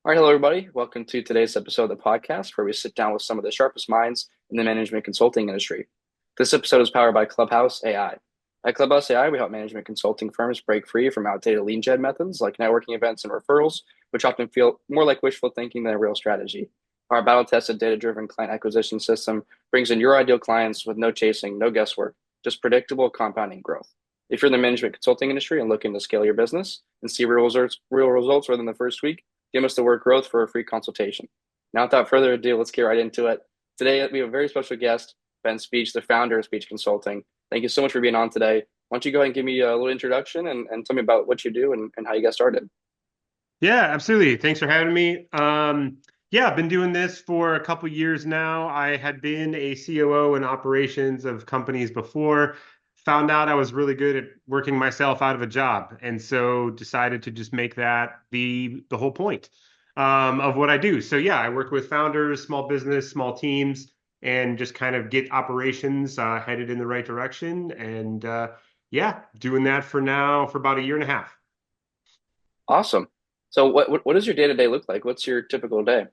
All right, hello everybody. Welcome to today's episode of the podcast where we sit down with some of the sharpest minds in the management consulting industry. This episode is powered by Clubhouse AI. At Clubhouse AI, we help management consulting firms break free from outdated lead gen methods like networking events and referrals, which often feel more like wishful thinking than a real strategy. Our battle-tested data-driven client acquisition system brings in your ideal clients with no chasing, no guesswork, just predictable compounding growth. If you're in the management consulting industry and looking to scale your business and see real results within the first week, give us the word growth for a free consultation. Now, without further ado, let's get right into it. Today, we have a very special guest, Ben Speich, the founder of Speich Consulting. Thank you so much for being on today. Why don't you go ahead and give me a little introduction and tell me about what you do and how you got started? Yeah, absolutely. Thanks for having me. Yeah, I've been doing this for a couple years now. I had been a COO in operations of companies before, found out I was really good at working myself out of a job, and so decided to just make that the whole point of what I do. So yeah, I work with founders, small business, small teams, and just kind of get operations headed in the right direction. And yeah, doing that for now for about a year and a half. Awesome. So, what does your day to day look like? What's your typical day?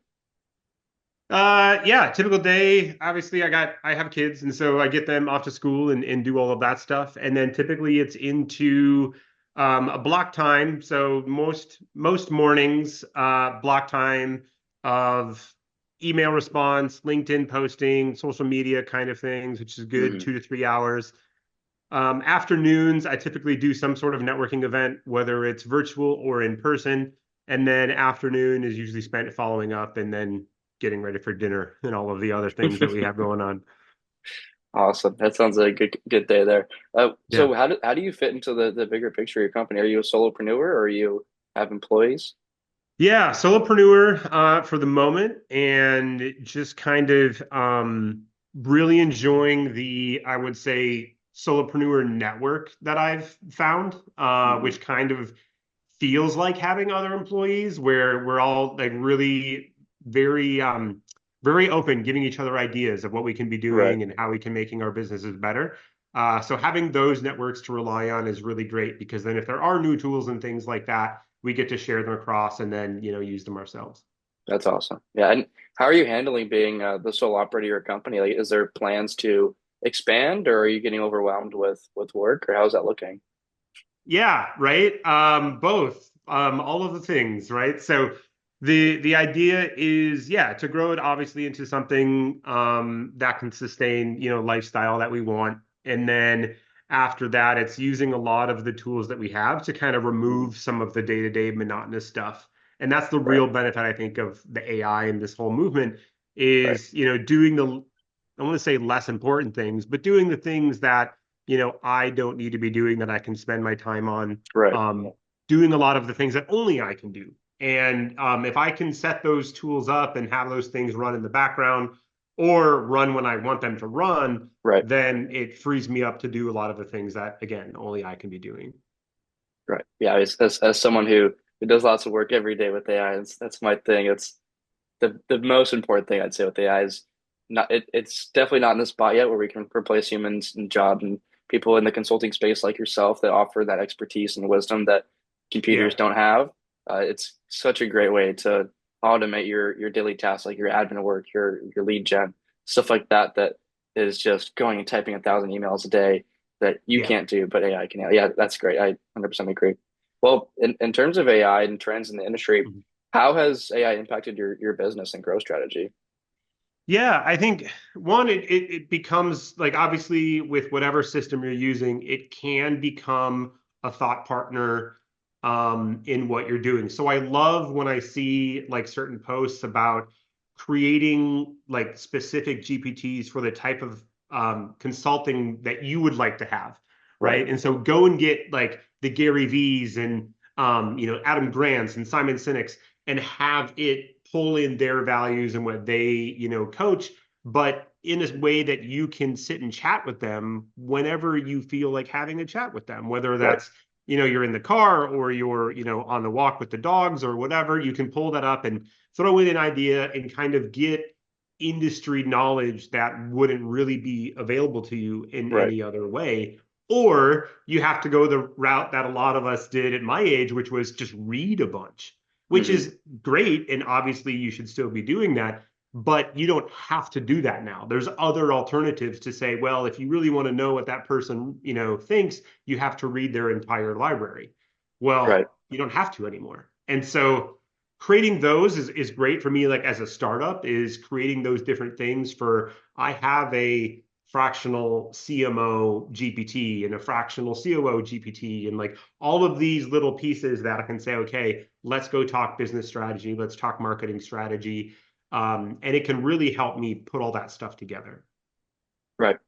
Yeah, typical day. Obviously, I have kids, and so I get them off to school and do all of that stuff. And then typically it's into a block time. So most mornings, block time of email response, LinkedIn posting, social media kind of things, which is good, Hmm. 2 to 3 hours. Afternoons, I typically do some sort of networking event, whether it's virtual or in person. And then afternoon is usually spent following up and then getting ready for dinner and all of the other things that we have going on. Awesome. That sounds like a good day there. Yeah. So how do you fit into the bigger picture of your company? Are you a solopreneur or you have employees? Yeah, solopreneur for the moment and just kind of really enjoying the, I would say, solopreneur network that I've found, Hmm. which kind of feels like having other employees where we're all like really very very open, giving each other ideas of what we can be Right. doing and how we can making our businesses better. So having those networks to rely on is really great because then if there are new tools and things like that, we get to share them across and then use them ourselves. That's awesome. Yeah. And how are you handling being the sole operator of your company? Like, is there plans to expand, or are you getting overwhelmed with work, or how's that looking? Yeah, right. Both, all of the things, right? So the idea is, yeah, to grow it obviously into something that can sustain, lifestyle that we want. And then after that, it's using a lot of the tools that we have to kind of Mhm. remove some of the day-to-day monotonous stuff. And that's the Right. real benefit, I think, of the AI and this whole movement Right. is, doing I want to say less important things, but doing the things that I don't need to be doing that I can spend my time on Right. um, doing a lot of the things that only I can do. And if I can set those tools up and have those things run in the background or run when I want them to run, Right. then it frees me up to do a lot of the things that, again, only I can be doing. Right. Yeah. As someone who does lots of work every day with AI, that's my thing. It's the most important thing I'd say with AI is it's definitely not in the spot yet where we can replace humans in jobs and people in the consulting space like yourself that offer that expertise and wisdom that computers Yeah. don't have. It's such a great way to automate your daily tasks like your admin work, your lead gen, stuff like that that is just going and typing 1,000 emails a day that you Yeah. can't do, but AI can. Yeah, that's great. I 100% agree. Well, in terms of AI and trends in the industry, Mhm. how has AI impacted your business and growth strategy? Yeah, I think one, it becomes like obviously with whatever system you're using, it can become a thought partner in what you're doing. So I love when I see like certain posts about creating like specific GPTs for the type of consulting that you would like to have, Right. right? And so go and get like the Gary V's and Adam Grant's and Simon Sinek's and have it pull in their values and what they, coach, but in a way that you can sit and chat with them whenever you feel like having a chat with them, whether Right. that's, you're in the car or you're, on the walk with the dogs or whatever, you can pull that up and throw in an idea and kind of get industry knowledge that wouldn't really be available to you in Right. any other way. Or you have to go the route that a lot of us did at my age, which was just read a bunch, which Hmm. is great. And obviously, you should still be doing that. But you don't have to do that now. There's other alternatives to say, well, if you really want to know what that person, thinks, you have to read their entire library. Right. Well, you don't have to anymore. And so creating those is great for me, like as a startup, is creating those different things for I have a fractional CMO GPT and a fractional COO GPT and like all of these little pieces that I can say, okay, let's go talk business strategy, let's talk marketing strategy. And it can really help me put all that stuff together. Right.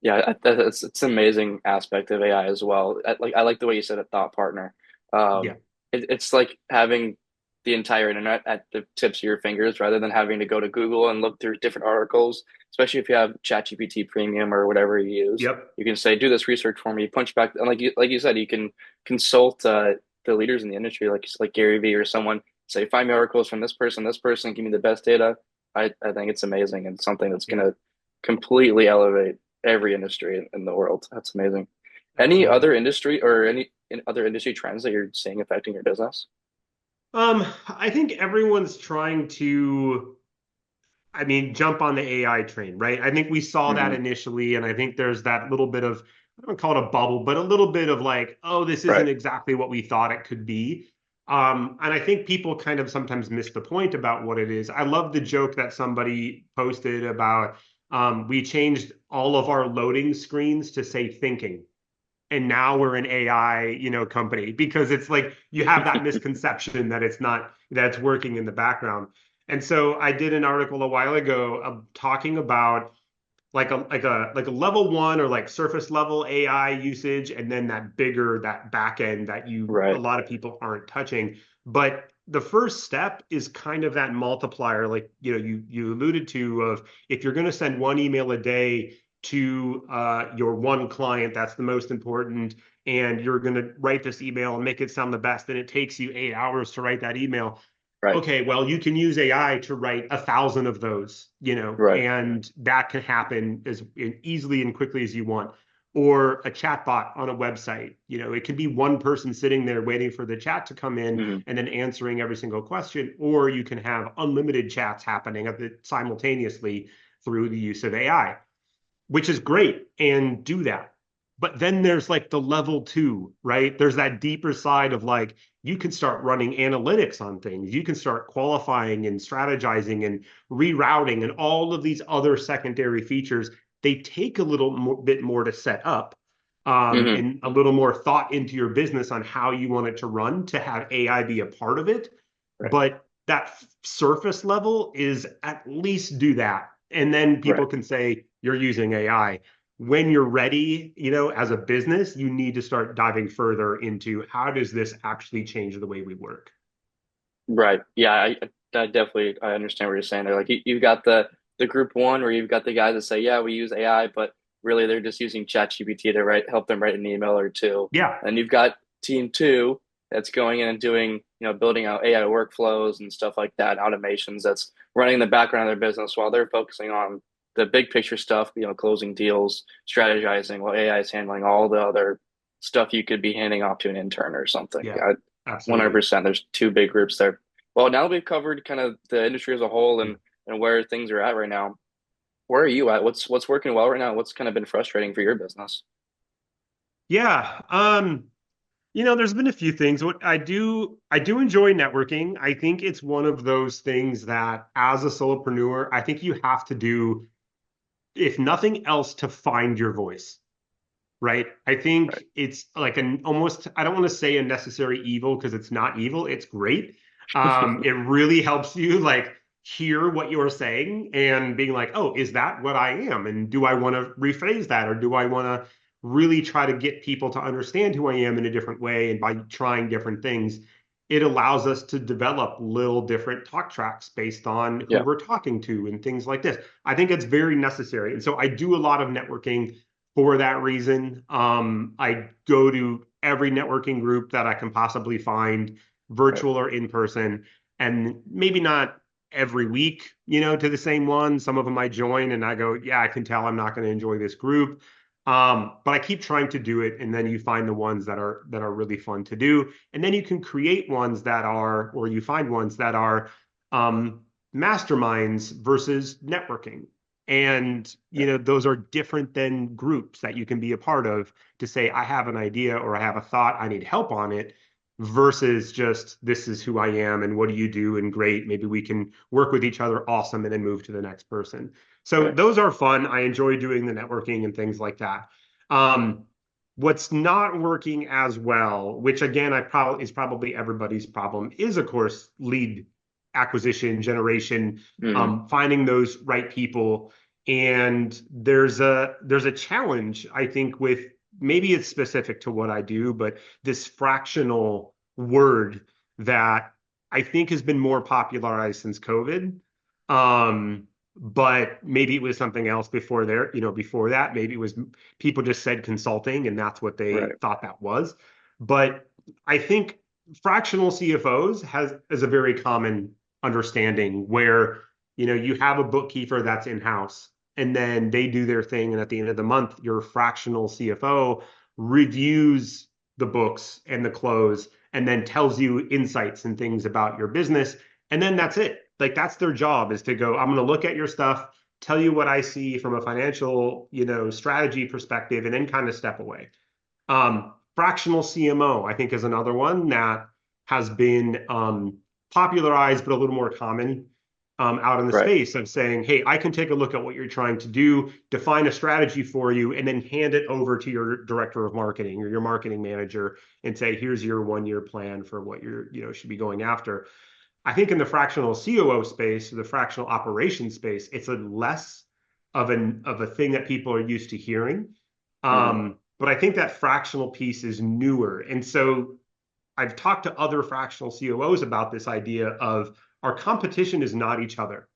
Yeah, it's an amazing aspect of AI as well. I like the way you said a thought partner. Yeah. It's like having the entire internet at the tips of your fingers rather than having to go to Google and look through different articles, especially if you have ChatGPT Premium or whatever you use. Yep. You can say, do this research for me, punch back, and like you said, you can consult the leaders in the industry, like Gary Vee or someone, say, find me articles from this person, give me the best data. I think it's amazing and something that's Yeah. gonna completely elevate every industry in the world. That's amazing. Any Absolutely. other industry or any in other industry trends that you're seeing affecting your business? I think everyone's trying to, I mean, jump on the AI train, right? I think we saw that Hmm. initially, and I think there's that little bit of, I don't call it a bubble, but a little bit of like, oh, this Right. isn't exactly what we thought it could be. And I think people kind of sometimes miss the point about what it is. I love the joke that somebody posted about we changed all of our loading screens to say thinking, and now we're an AI, company because it's like you have that misconception that it's not that's working in the background. And so I did an article a while ago talking about like a level one or like surface level AI usage, and then that back end that a Right. lot of people aren't touching. But the first step is kind of that multiplier, like you alluded to, of if you're going to send one email a day to your one client, that's the most important, and you're going to write this email and make it sound the best, and it takes you 8 hours to write that email. Right. Okay, well, you can use AI to write 1,000 of those, Right. and that can happen as easily and quickly as you want. Or a chatbot on a website, it can be one person sitting there waiting for the chat to come in Hmm. and then answering every single question. Or you can have unlimited chats happening simultaneously through the use of AI, which is great, and do that. But then there's like the level two, right? There's that deeper side of like, you can start running analytics on things. You can start qualifying and strategizing and rerouting and all of these other secondary features. They take a bit more to set up, Hmm. and a little more thought into your business on how you want it to run to have AI be a part of it. Right. But that surface level is at least do that. And then Right. people can say, you're using AI. When you're ready, as a business, you need to start diving further into how does this actually change the way we work? Right. Yeah, I definitely I understand what you're saying there. Like you've got the group one where you've got the guys that say, yeah, we use AI, but really they're just using ChatGPT to help them write an email or two. Yeah, And you've got team two that's going in and doing, building out AI workflows and stuff like that, automations that's running in the background of their business while they're focusing on the big picture stuff, closing deals, strategizing, while AI is handling all the other stuff you could be handing off to an intern or something. yeah, Yeah, absolutely. 100%. There's two big groups there. Well, now that we've covered kind of the industry as a whole and where things are at right now, where are you at? What's working well right now? What's kind of been frustrating for your business? Yeah. There's been a few things. What I do enjoy networking. I think it's one of those things that as a solopreneur, I think you have to do, if nothing else, to find your voice. Right? I think Right. it's like an almost, I don't want to say a necessary evil because it's not evil, it's great. It really helps you like hear what you're saying and being like, oh, is that what I am? And do I want to rephrase that? Or do I want to really try to get people to understand who I am in a different way? And by trying different things, it allows us to develop little different talk tracks based on who Yeah. we're talking to and things like this. I think it's very necessary. And so I do a lot of networking for that reason. I go to every networking group that I can possibly find, Right. virtual or in person, and maybe not every week, to the same one. Some of them I join and I go, yeah, I can tell I'm not going to enjoy this group. But I keep trying to do it, and then you find the ones that are really fun to do, and then you can create ones that are, or you find ones that are um, masterminds versus networking. And those are different than groups that you can be a part of to say, I have an idea or I have a thought, I need help on it, versus just this is who I am and what do you do? And great, maybe we can work with each other, awesome, and then move to the next person. So Right. those are fun. I enjoy doing the networking and things like that. Um, what's not working as well, which again, is probably everybody's problem, is of course lead acquisition, generation, Hmm. finding those right people. And there's a challenge, I think, with maybe it's specific to what I do, but this fractional word that I think has been more popularized since COVID. But maybe it was something else before there, before that. Maybe it was people just said consulting and that's what they Right. thought that was. But I think fractional CFOs has is a very common understanding where you have a bookkeeper that's in-house and then they do their thing, and at the end of the month your fractional CFO reviews the books and the close and then tells you insights and things about your business, and then that's it. Like that's their job, is to go, I'm going to look at your stuff, tell you what I see from a financial strategy perspective, and then kind of step away. Fractional CMO, I think, is another one that has been popularized, but a little more common out in the Right. space of saying, hey, I can take a look at what you're trying to do, define a strategy for you, and then hand it over to your director of marketing or your marketing manager and say, here's your 1 year plan for what should be going after. I think in the fractional COO space, the fractional operations space, it's a less of a thing that people are used to hearing. Hmm. But I think that fractional piece is newer. And so I've talked to other fractional COOs about this idea of our competition is not each other.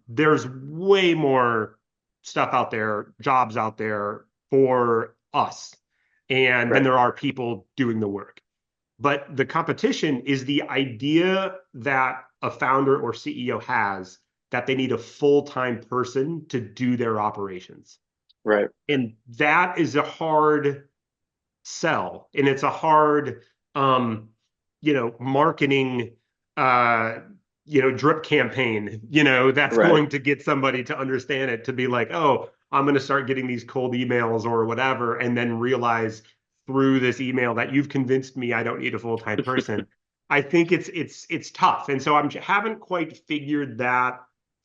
There's way more stuff out there, jobs out there for us, and then Right. there are people doing the work. But the competition is the idea that a founder or CEO has that they need a full-time person to do their operations. Right. And that is a hard sell. And it's a hard, marketing, uh, drip campaign, that's Right. going to get somebody to understand it, to be like, oh, I'm going to start getting these cold emails or whatever, and then realize through this email that you've convinced me I don't need a full-time person. I think it's tough. And so I haven't quite figured that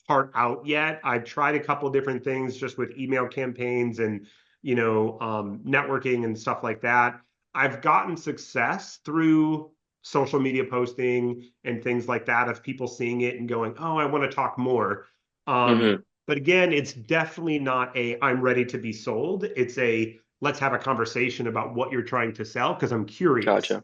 part out yet. I've tried a couple different things just with email campaigns and networking and stuff like that. I've gotten success through social media posting and things like that of people seeing it and going, oh, I want to talk more. Hmm. But again, it's definitely not a I'm ready to be sold. It's a let's have a conversation about what you're trying to sell because I'm curious. Gotcha.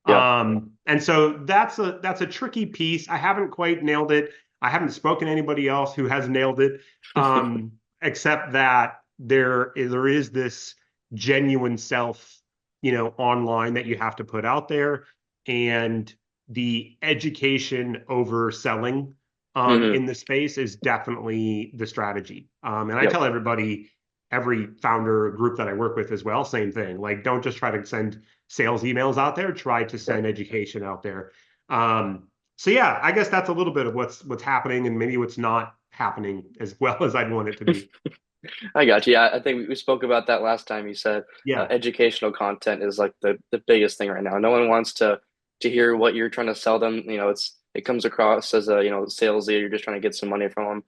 Yeah. And so that's a tricky piece. I haven't quite nailed it. I haven't spoken to anybody else who has nailed it, except that there is this genuine self, online that you have to put out there, and the education over selling Hmm. in the space is definitely the strategy. And I Yep. tell everybody, every founder group that I work with as well, same thing. Like, don't just try to send sales emails out there. Try to Right. send education out there. So yeah, I guess that's a little bit of what's happening and maybe what's not happening as well as I'd want it to be. I got you. Yeah, I think we spoke about that last time. You said Yeah. educational content is like the biggest thing right now. No one wants to hear what you're trying to sell them. It comes across as a salesy. You're just trying to get some money from them.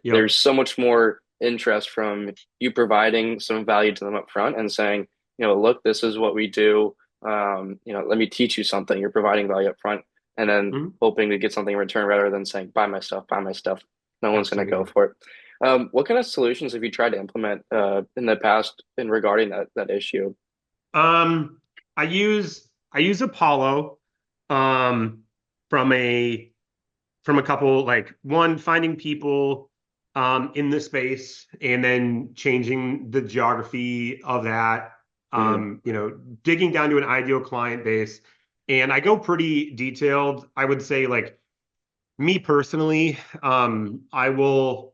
There's Yep. so much more interest from you providing some value to them up front and saying, look, this is what we do. Let me teach you something. You're providing value up front, and then Mhm. hoping to get something in return rather than saying, buy my stuff, buy my stuff. No one's going to go Absolutely. for it. What kind of solutions have you tried to implement in the past in regarding that issue? Um, I use Apollo um from a couple, like, one, finding people in the space and then changing the geography of that, Hmm. digging down to an ideal client base. And I go pretty detailed. I would say, like, me personally, I will.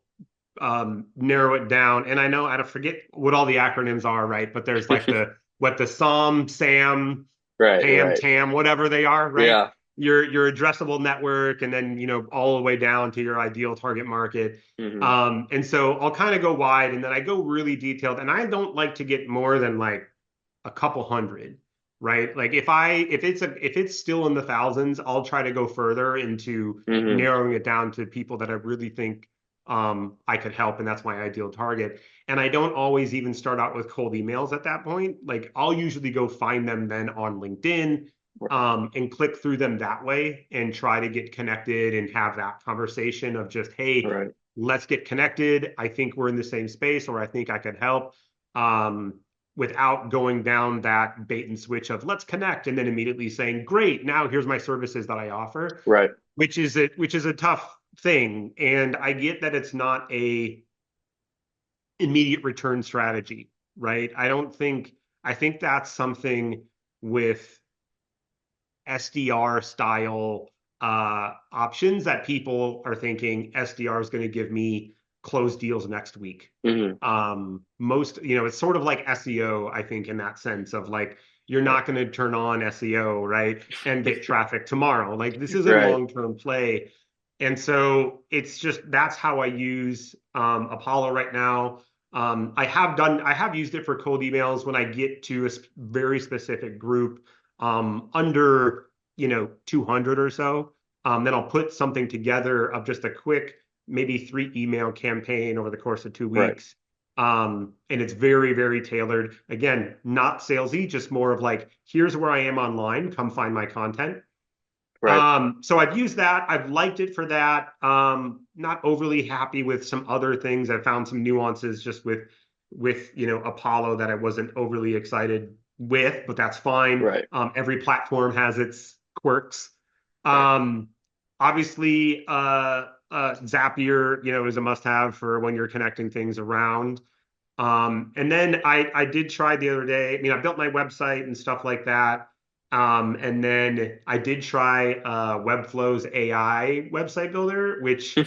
narrow it down. And I know I don't forget what all the acronyms are, right? But there's like the SOM, SAM, Right, PAM, right. TAM, whatever they are, right? Yeah. Your addressable network, and then all the way down to your ideal target market. Hmm. And so I'll kind of go wide, and then I go really detailed, and I don't like to get more than like a couple hundred, right? Like if it's still in the thousands, I'll try to go further into Hmm. narrowing it down to people that I really think I could help, and that's my ideal target. And I don't always even start out with cold emails at that point. Like I'll usually go find them then on LinkedIn, and click through them that way and try to get connected and have that conversation of just, hey, Right, let's get connected. I think we're in the same space, or I think I could help. Um, Without going down that bait and switch of let's connect and then immediately saying, great, now here's my services that I offer, right. which is a tough thing. And I get that it's not a immediate return strategy, right? I think that's something with SDR style options that people are thinking SDR is going to give me closed deals next week. Hmm. It's sort of like SEO, I think, in that sense of like, you're Right. not going to turn on SEO, right? And get traffic tomorrow. Like, this is a Right. long-term play. And so it's just that's how I use Apollo right now. I have used it for cold emails when I get to a very specific group under 200 or so. Then I'll put something together of just a quick, maybe 3 email campaign over the course of two Right. weeks. And it's very, very tailored. Again, not salesy, just more of like, here's where I am online. Come find my content. Right. So I've used that. I've liked it for that. Not overly happy with some other things. I found some nuances just with Apollo that I wasn't overly excited with, but that's fine. Right. Every platform has its quirks. Right. Um, Obviously, Zapier, is a must-have for when you're connecting things around. And then I did try the other day. I mean, I built my website and stuff like that. And then I did try Webflow's AI website builder, which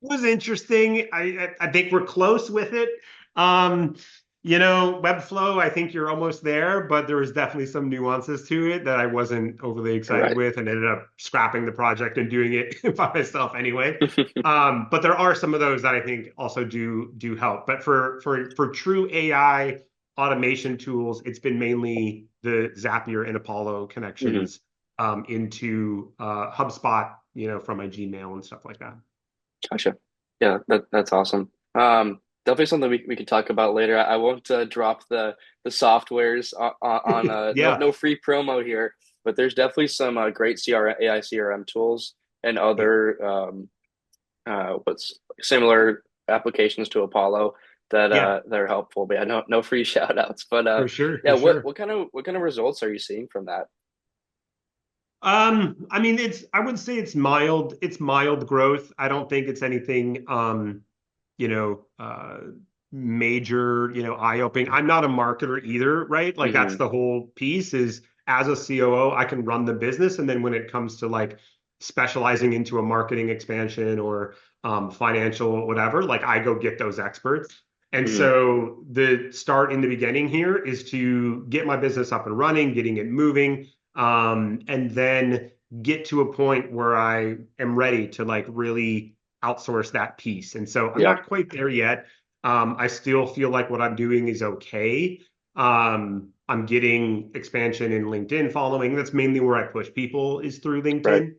was interesting. I think we're close with it. Um, Webflow, I think you're almost there, but there was definitely some nuances to it that I wasn't overly excited Right. with, and ended up scrapping the project and doing it by myself anyway. But there are some of those that I think also do help. But for true AI automation tools, it's been mainly the Zapier and Apollo Hmm. connections into HubSpot, from my Gmail and stuff like that. Gotcha. Yeah, that's awesome. Definitely something we could talk about later. I won't drop the softwares on Yeah, no free promo here, but there's definitely some great AI CRM tools and yeah, other what's similar applications to Apollo yeah, that are helpful. But yeah, no free shout outs. But for sure, yeah, for sure. what kind of results are you seeing from that? I mean, I would say it's mild growth. I don't think it's anything, you know, uh, major, eye-opening. I'm not a marketer either, right? Like that's Hmm. the whole piece is as a COO, I can run the business. And then when it comes to like specializing into a marketing expansion or financial, whatever, like I go get those experts. And Hmm. so the start in the beginning here is to get my business up and running, getting it moving, and then get to a point where I am ready to like really outsource that piece. And so I'm Yeah. not quite there yet. I still feel like what I'm doing is okay. I'm getting expansion in LinkedIn following. That's mainly where I push people is through Right.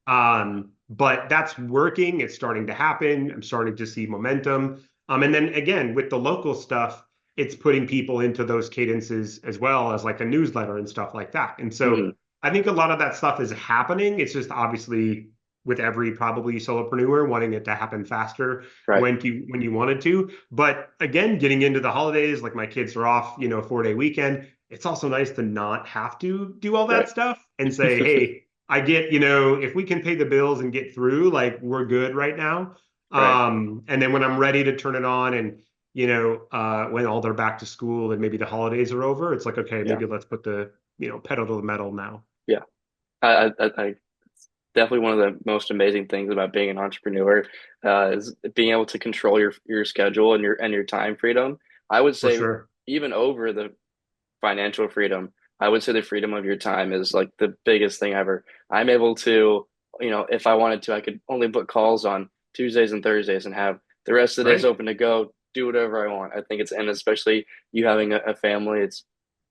LinkedIn. But that's working. It's starting to happen. I'm starting to see momentum. And then again, with the local stuff, it's putting people into those cadences as well as like a newsletter and stuff like that. And so Hmm. I think a lot of that stuff is happening. It's just obviously with every probably solopreneur wanting it to happen faster Right. when you wanted to. But again, getting into the holidays, like my kids are off, 4-day weekend. It's also nice to not have to do all that Right. stuff and say, hey, I get, if we can pay the bills and get through, like we're good right now. Right. And then when I'm ready to turn it on and when all they're back to school and maybe the holidays are over, it's like, okay, Yeah. maybe let's put the pedal to the metal now. Yeah. I definitely one of the most amazing things about being an entrepreneur is being able to control your schedule and your time freedom. I would For say sure. even over the financial freedom, I would say the freedom of your time is like the biggest thing ever. I'm able to, if I wanted to, I could only book calls on Tuesdays and Thursdays and have the rest of the days Right? open to go do whatever I want. I think it's, and especially you having a family, it's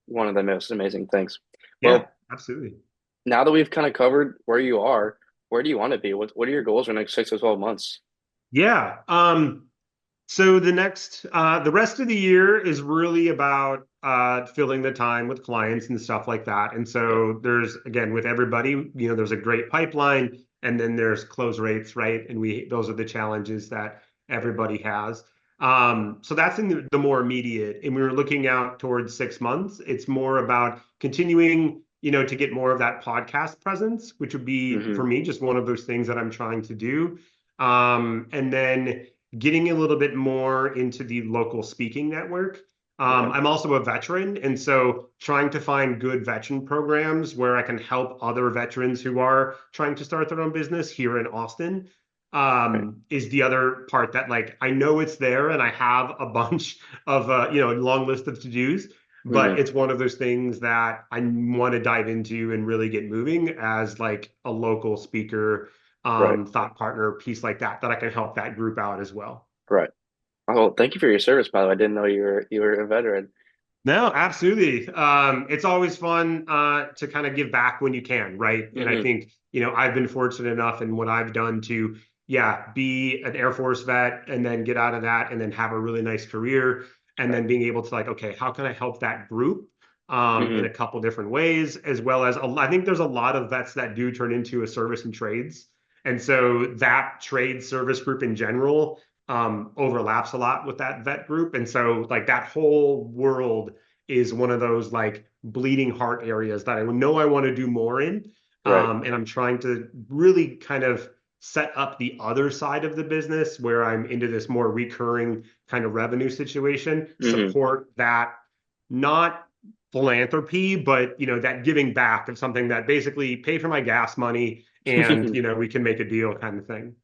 one of the most amazing things. Yeah, Well, absolutely. now that we've kind of covered where you are, where do you want to be? What are your goals for the next 6 to 12 months? Yeah. So the rest of the year is really about filling the time with clients and stuff like that. And Yeah. so there's, again, with everybody, there's a great pipeline and then there's close rates, right? And those are the challenges that everybody has. So that's in the more immediate. And we were looking out towards 6 months. It's more about continuing, to get more of that podcast presence, which would be Hmm. for me just one of those things that I'm trying to do. And then getting a little bit more into the local speaking network. Okay. I'm also a veteran, and so trying to find good veteran programs where I can help other veterans who are trying to start their own business here in Austin Right. is the other part that like I know it's there, and I have a bunch of long list of to-dos, but Hmm. it's one of those things that I want to dive into and really get moving as like a local speaker, Right. thought partner, piece like that I can help that group out as well. Right. Oh, thank you for your service, by the way. I didn't know you were a veteran. No, absolutely. It's always fun to kind of give back when you can, right? And I Hmm. think, I've been fortunate enough in what I've done to, yeah, be an Air Force vet and then get out of that and then have a really nice career and Right. then being able to like, okay, how can I help that group in Hmm. a couple different ways, as well as I think there's a lot of vets that do turn into a service and trades. And so that trade service group in general overlaps a lot with that vet group. And so like that whole world is one of those like bleeding heart areas that I know I want to do more in. Right. And I'm trying to really kind of set up the other side of the business where I'm into this more recurring kind of revenue situation, Hmm. support that, not philanthropy, but that giving back of something that basically pay for my gas money and we can make a deal kind of thing.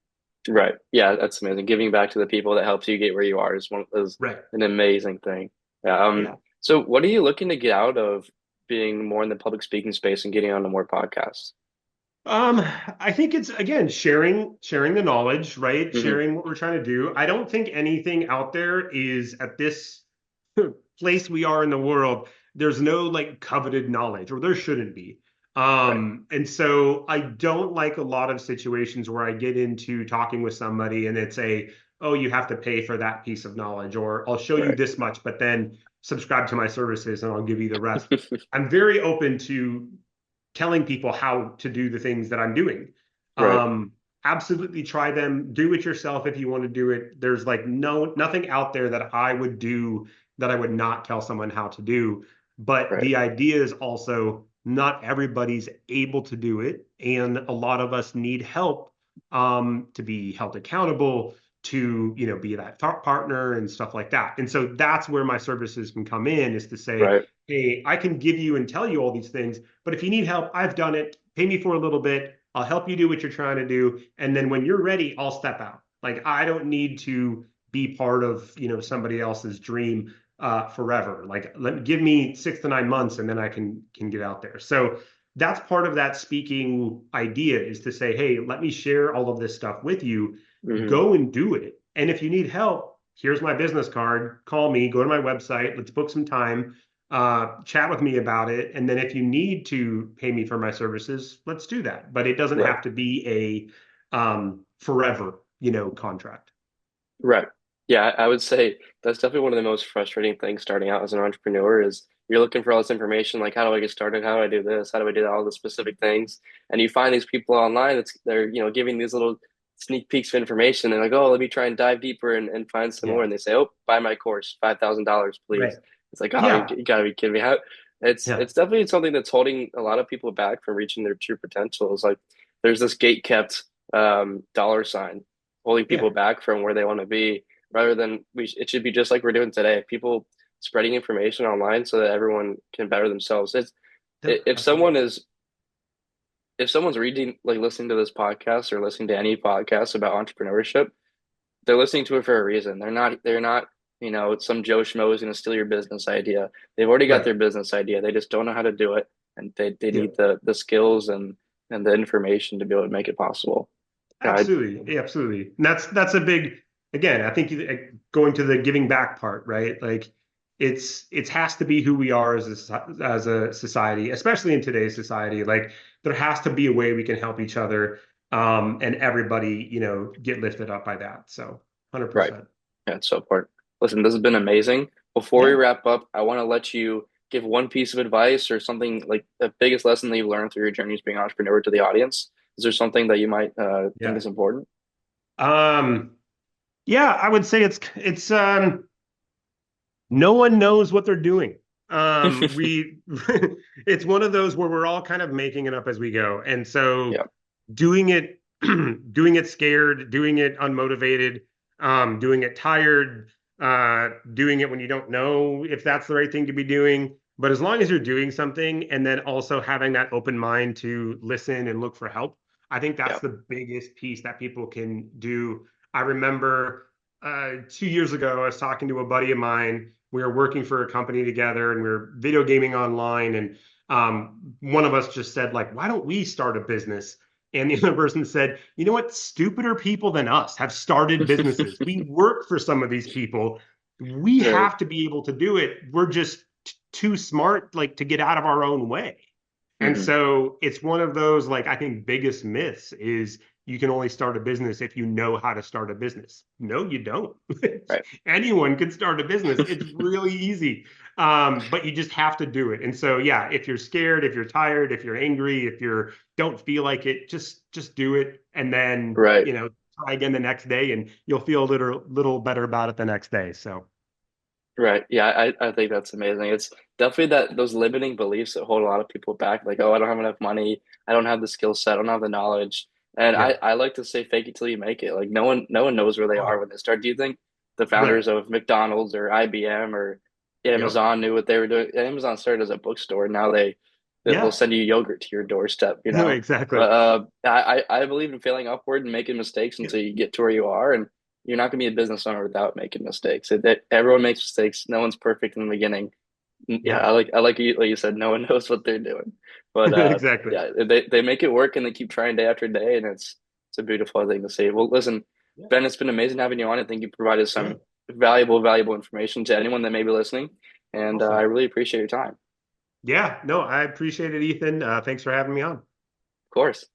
Right. Yeah, that's amazing. Giving back to the people that helps you get where you are is Right. an amazing thing. Yeah. Yeah. So what are you looking to get out of being more in the public speaking space and getting onto more podcasts? Um, I think it's again sharing the knowledge, right? Hmm. Sharing what we're trying to do. I don't think anything out there is at this place we are in the world. There's no like coveted knowledge, or there shouldn't be. Right. And so I don't like a lot of situations where I get into talking with somebody and it's oh, you have to pay for that piece of knowledge, or I'll show you Right. this much, but then subscribe to my services and I'll give you the rest. I'm very open to telling people how to do the things that I'm doing. Right. Um, Absolutely try them. Do it yourself if you want to do it. There's like nothing out there that I would do that I would not tell someone how to do. But Right. the idea is also not everybody's able to do it, and a lot of us need help to be held accountable, to be that partner and stuff like that. And so that's where my services can come in, is to say, Right. hey, I can give you and tell you all these things, but if you need help, I've done it. Pay me for a little bit. I'll help you do what you're trying to do. And then when you're ready, I'll step out. Like I don't need to be part of, somebody else's dream forever. Like give me 6 to 9 months and then I can get out there. So that's part of that speaking idea, is to say, hey, let me share all of this stuff with you. Hmm. Go and do it. And if you need help, here's my business card. Call me, go to my website, let's book some time, chat with me about it. And then if you need to pay me for my services, let's do that. But it doesn't Right. have to be a forever, contract. Right. Yeah, I would say that's definitely one of the most frustrating things starting out as an entrepreneur is you're looking for all this information, like how do I get started? How do I do this? How do I do all the specific things? And you find these people online they're, giving these little sneak peeks of information. They're like, oh, let me try and dive deeper and find some more. Yeah. And they say, oh, buy my course, $5,000, Right. please. It's like, oh, Yeah. you gotta be kidding me. How Yeah. it's definitely something that's holding a lot of people back from reaching their true potential. Is like there's this gate kept dollar sign holding people Yeah. back from where they want to be rather than it should be just like we're doing today. People spreading information online so that everyone can better themselves. No, If someone absolutely. is if someone's reading, like listening to this podcast or listening to any podcast about entrepreneurship, they're listening to it for a reason. They're not, some Joe Schmo is going to steal your business idea. They've already got Right. their business idea. They just don't know how to do it, and they Yeah. need the skills and the information to be able to make it possible. Yeah, Absolutely. Yeah, absolutely. And that's a big, again, I think going to the giving back part, right? Like it has to be who we are as as a society, especially in today's society. Like there has to be a way we can help each other, and everybody, get lifted up by that. So right. 100%. Yeah, it's so important. Listen, this has been amazing. Before we Yeah. wrap up, I want to let you give one piece of advice or something like the biggest lesson that you've learned through your journey as being an entrepreneur to the audience. Is there something that you might think Yeah. is important? Um, yeah, I would say it's no one knows what they're doing. We it's one of those where we're all kind of making it up as we go. And so Yeah, doing it doing it scared, doing it unmotivated, doing it tired, doing it when you don't know if that's the right thing to be doing. But as long as you're doing something and then also having that open mind to listen and look for help, I think that's yeah, the biggest piece that people can do. I remember 2 years ago, I was talking to a buddy of mine. We were working for a company together and we were video gaming online. And one of us just said, like, why don't we start a business? And the other person said, you know what? Stupider people than us have started businesses. We work for some of these people. We right. have to be able to do it. We're just too smart, like, to get out of our own way. And Hmm. so it's one of those, like, I think biggest myths is you can only start a business if you know how to start a business. No, you don't. Right. Anyone can start a business. It's really easy. But you just have to do it. And so, yeah, if you're scared, if you're tired, if you're angry, if you don't feel like it, just do it. And then, Right. try again the next day and you'll feel a little better about it the next day. So, Right. Yeah, I think that's amazing. It's definitely that those limiting beliefs that hold a lot of people back, like, oh, I don't have enough money, I don't have the skill set, I don't have the knowledge. And yeah. I like to say fake it till you make it. Like no one knows where they are Oh, when they start. Do you think the right. founders of McDonald's or IBM or Yep. Amazon knew what they were doing? Amazon started as a bookstore. Now they'll Yeah. send you yogurt to your doorstep, you know? Exactly. But I believe in failing upward and making mistakes Yeah. until you get to where you are. And you're not going to be a business owner without making mistakes. Everyone makes mistakes. No one's perfect in the beginning. Yeah, Yeah. like you said, no one knows what they're doing. But Exactly. yeah, they make it work and they keep trying day after day, and it's a beautiful thing to see. Well, listen, Yeah. Ben, it's been amazing having you on. I think you provided Yeah. some valuable information to anyone that may be listening, and I Awesome. really appreciate your time. Yeah. No, I appreciate it, Ethan. Thanks for having me on. Of course.